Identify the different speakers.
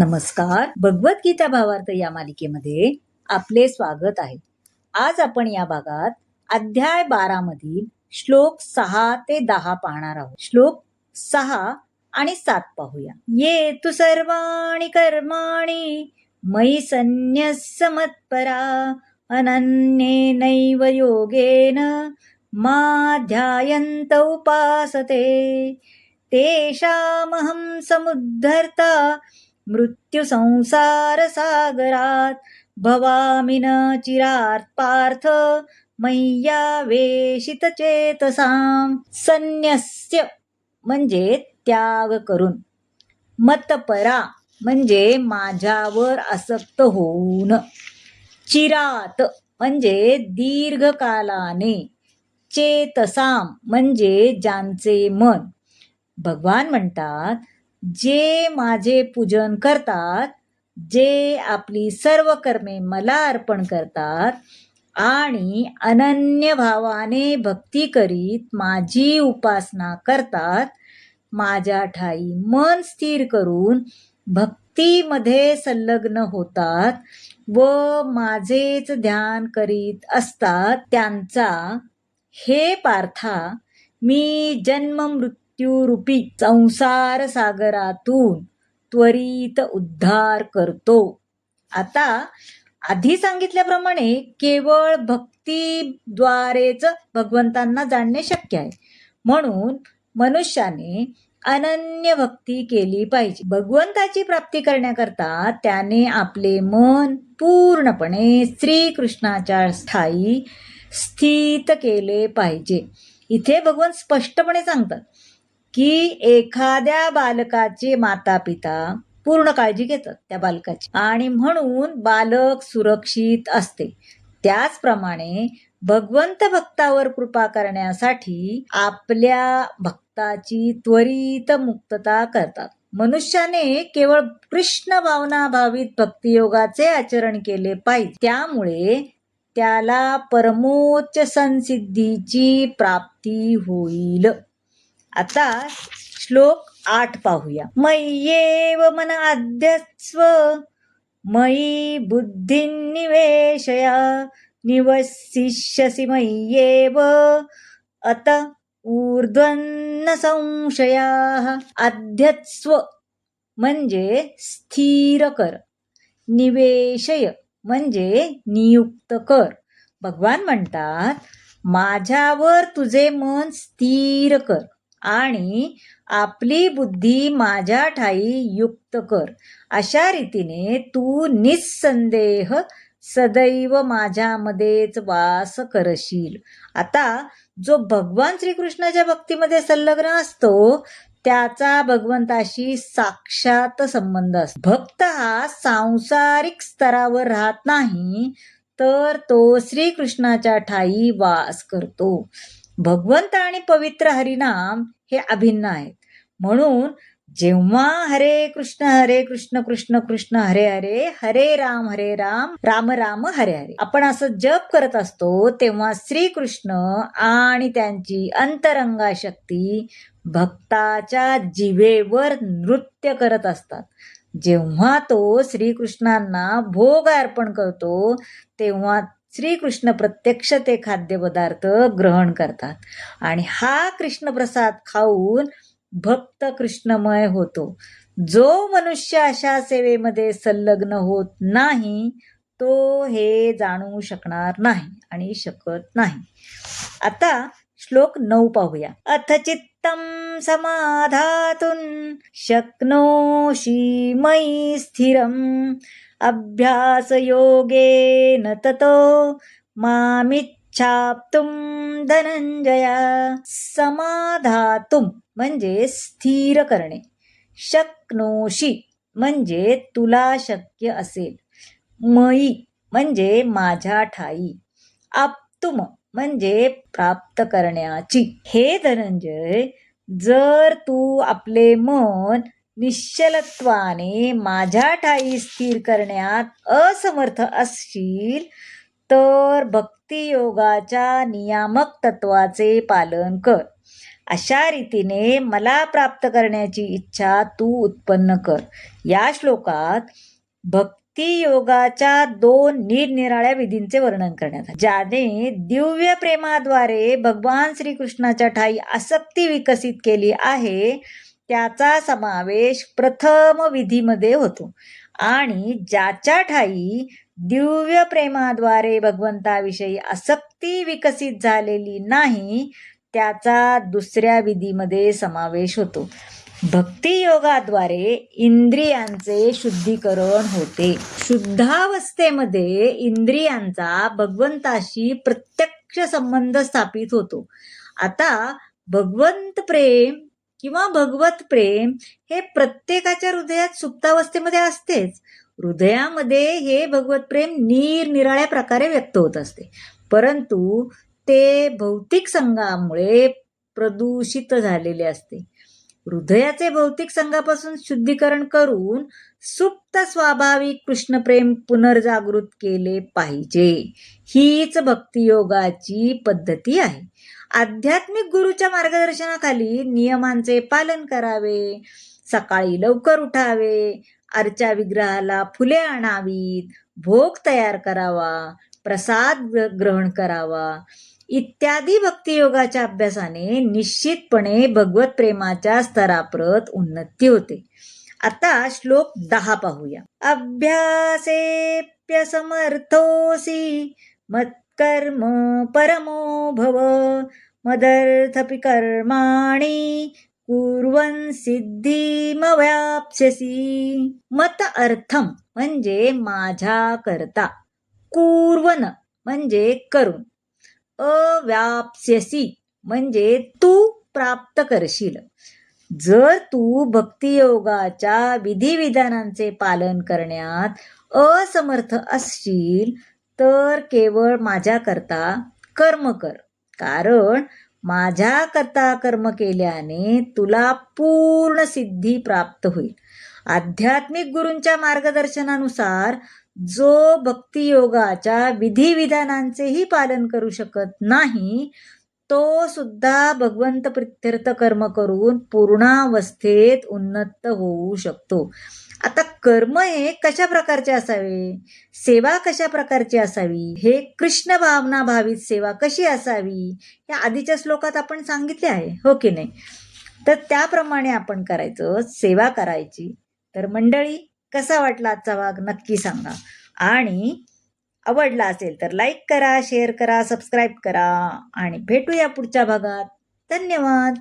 Speaker 1: नमस्कार. भगवद्गीता भावार्थ या मालिकेमध्ये आपले स्वागत आहे. आज आपण या भागात अध्याय 12 मधील श्लोक 6 ते 10 पाहणार आहोत. श्लोक 6 आणि 7 पाहूया. ये तु सर्वाणि कर्माणि मयि सन्न्यस्य मत्परा अनन्येनैव योगेन मा ध्यायन्त उपासते तेषामहं समुद्धर्ता मृत्यु संसार सागरात भवामि न चिरात् पार्थ मय्यावेशित चेतसाम. संन्यस्य म्हणजे त्याग करून, मतपरा म्हणजे माझ्यावर आसक्त होऊन, चिरात म्हणजे दीर्घकालाने, चेतसाम म्हणजे ज्यांचे मन. भगवान म्हणतात, जे माझे पूजन करतात, जे आपली सर्व कर्मे मला अर्पण करतात आणि अनन्य भावाने भक्ती करीत माझी उपासना करतात, माझ्या ठाई मन स्थिर करून भक्तीमध्ये संलग्न होतात व माझेच ध्यान करीत असतात, त्यांचा हे पार्था मी जन्म मृत्यूरूपी संसार सागरातून त्वरित उद्धार करतो. आता आधी सांगितल्याप्रमाणे केवळ भक्तीद्वारेच भगवंतांना जाणणे शक्य आहे. म्हणून मनुष्याने अनन्य भक्ती केली पाहिजे. भगवंताची प्राप्ती करण्याकरता त्याने आपले मन पूर्णपणे श्रीकृष्णाच्या ठाई स्थित केले पाहिजे. इथे भगवान स्पष्टपणे सांगतात की एखाद्या बालकाचे माता पिता पूर्ण काळजी घेतात त्या बालकाची, आणि म्हणून बालक सुरक्षित असते. त्याचप्रमाणे भगवंत भक्तावर कृपा करण्यासाठी आपल्या भक्ताची त्वरित मुक्तता करतात. मनुष्याने केवळ कृष्ण भावना भावित भक्तियोगाचे आचरण केले पाहिजे. त्यामुळे त्याला परमोच्च संसिद्धीची प्राप्ती होईल. आता श्लोक 8 पाहूया. मय्येव मन आद्यस्व मयि बुद्धिं निवेशय निवसिष्यसि मय्येव अत ऊर्ध्वन्न संशयाः. आद्यस्व म्हणजे स्थिर कर, निवेशय म्हणजे नियुक्त कर. भगवान म्हणतात, माझ्यावर तुझे मन स्थिर कर आणि आपली बुद्धी माझ्या ठाई युक्त कर. अशा रीतीने तू निस्संदेह सदैव माझ्यामध्येच वास करशील. आता जो भगवान श्रीकृष्णाच्या भक्तीमध्ये संलग्न असतो त्याचा भगवंताशी साक्षात संबंध असतो. भक्त हा सांसारिक स्तरावर राहत नाही, तर तो श्रीकृष्णाच्या ठाई वास करतो. भगवंत आणि पवित्र हरिनाम हे अभिन्न आहेत. म्हणून जेव्हा हरे कृष्ण कृष्ण कृष्ण हरे हरे, हरे राम राम राम हरे हरे आपण असं जप करत असतो, तेव्हा श्रीकृष्ण आणि त्यांची अंतरंगा शक्ती भक्ताच्या जिभेवर नृत्य करत असतात. जेव्हा तो श्रीकृष्णांना भोग अर्पण करतो तेव्हा श्रीकृष्ण प्रत्यक्ष ते खाद्यपदार्थ ग्रहण करतात आणि हा कृष्णप्रसाद खाऊन भक्त कृष्णमय होतो. जो मनुष्य अशा सेवेमध्ये संलग्न होत नाही तो हे जाणू शकणार नाही आणि शकत नाही. आता श्लोक 9 पाहूया. अथ चित्तं समाधातुं शक्नोषि मयि स्थिरम् अभ्यास योगेन ततो मामिच्छाप्तुं धनंजया. समाधातुं म्हणजे स्थिर करणे, शक्नोषि म्हणजे तुला शक्य असेल, मयि म्हणजे माझ्या ठाई, आप्तुम म्हणजे प्राप्त करण्याची. हे धनंजय, जर तू आपले मन निश्चलत्वाने माझ्या ठाई स्थिर करण्यात असमर्थ असशील तर भक्तियोगाच्या नियामक तत्वाचे पालन कर अशा रीतीने मला प्राप्त करण्याची इच्छा तू उत्पन्न कर. या श्लोकात भक्ती योगाच्या 2 निरनिराळ्या विधींचे वर्णन करण्यात आले, ज्याने दिव्य प्रेमाद्वारे भगवान श्रीकृष्णाच्या ठाई आसक्ती विकसित केली आहे त्याचा समावेश प्रथम विधीमध्ये होतो आणि ज्याच्या ठाई दिव्य प्रेमाद्वारे भगवंताविषयी आसक्ती विकसित झालेली नाही त्याचा दुसऱ्या विधीमध्ये समावेश होतो. भक्ती योगाद्वारे इंद्रियांचे शुद्धीकरण होते. शुद्धावस्थेमध्ये इंद्रियांचा भगवंताशी प्रत्यक्ष संबंध स्थापित होतो. आता भगवंत प्रेम किंवा भगवत प्रेम हे प्रत्येकाच्या हृदयात सुप्तावस्थेमध्ये असतेच. हृदयामध्ये हे भगवत प्रेम निरनिराळ्या प्रकारे व्यक्त होत असते, परंतु ते भौतिक संघामुळे प्रदूषित झालेले असते. हृदयाचे भौतिक संघापासून शुद्धीकरण करून सुप्त स्वाभाविक कृष्णप्रेम पुनर्जागृत केले पाहिजे. हीच भक्तियोगाची पद्धती आहे. आध्यात्मिक गुरुच्या मार्गदर्शनाखाली नियमांचे पालन करावे, सकाळी लवकर उठावे, अर्चा विग्रहाला फुले आणावीत, भोग तयार करावा, प्रसाद ग्रहण करावा इत्यादी भक्तियोगाच्या अभ्यासाने निश्चितपणे भगवत प्रेमाच्या स्तराप्रत उन्नती होते. आता श्लोक 10 पाहूया. अभ्यासेप्य समर्थोसी मत्कर्म परमो भव मदर्थपि कर्माणि कुर्वन् सिद्धिमवाप्स्यसि. मत अर्थम म्हणजे माझ्या करता, कुर्वन म्हणजे करून, अवाप्स्यसि म्हणजे तू प्राप्त करशील. जर तू भक्तियोगाच्या विधिविधानांचे पालन करण्यात असमर्थ असशील तर केवळ माझ्या करता कर्म कर, कारण माझ्या करता कर्म केल्याने तुला पूर्ण सिद्धी प्राप्त होईल. आध्यात्मिक गुरूंच्या मार्गदर्शनानुसार जो भक्तियोगाच्या विधिविधानांचेही पालन करू शकत नाही तो सुद्धा भगवंत प्रित्यर्थ कर्म करून पूर्णावस्थेत उन्नत होऊ शकतो. आता कर्म हे कशा प्रकारचे असावे, सेवा कशा प्रकारची असावी, हे कृष्ण भावना भावित सेवा कशी असावी या आधीच्या श्लोकात आपण सांगितले आहे, हो की नाही? तर त्याप्रमाणे आपण करायचं, सेवा करायची. तर मंडळी, कसा वाटला आजचा भाग नक्की सांगा आणि आवडला असेल तर लाईक करा, शेअर करा, सबस्क्राईब करा आणि भेटूया पुढच्या भागात. धन्यवाद.